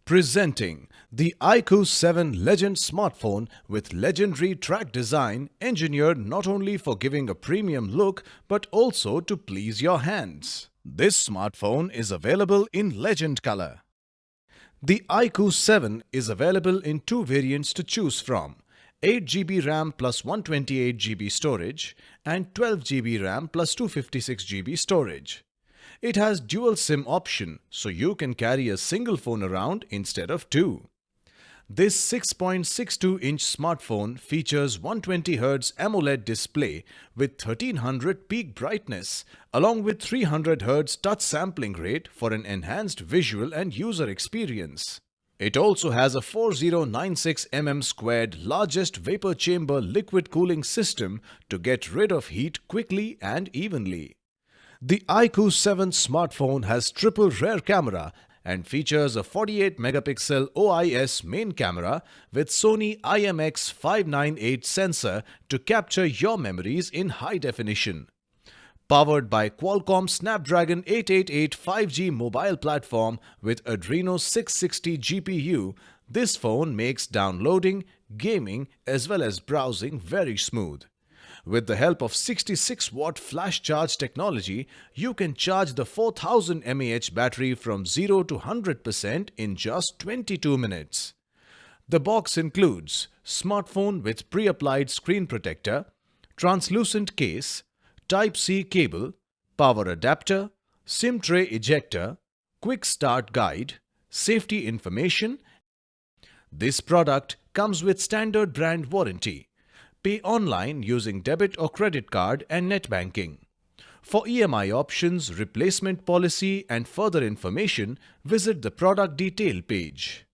Presenting the iQOO 7 Legend smartphone with legendary track design engineered not only for giving a premium look but also to please your hands. This smartphone is available in Legend color. The iQOO 7 is available in two variants to choose from: 8GB RAM plus 128GB storage and 12GB RAM plus 256GB storage. It has dual SIM option, so you can carry a single phone around instead of two. This 6.62-inch smartphone features 120Hz AMOLED display with 1300 peak brightness along with 300Hz touch sampling rate for an enhanced visual and user experience. It also has a 4096 mm² largest vapor chamber liquid cooling system to get rid of heat quickly and evenly. The iQOO 7 smartphone has triple rear camera and features a 48-megapixel OIS main camera with Sony IMX598 sensor to capture your memories in high definition. Powered by Qualcomm Snapdragon 888 5G mobile platform with Adreno 660 GPU, this phone makes downloading, gaming as well as browsing very smooth. With the help of 66-watt flash charge technology, you can charge the 4000 mAh battery from 0 to 100% in just 22 minutes. The box includes smartphone with pre-applied screen protector, translucent case, Type-C cable, power adapter, SIM tray ejector, quick start guide, safety information. This product comes with standard brand warranty. Pay online using debit or credit card and net banking. For EMI options, replacement policy and further information, visit the product detail page.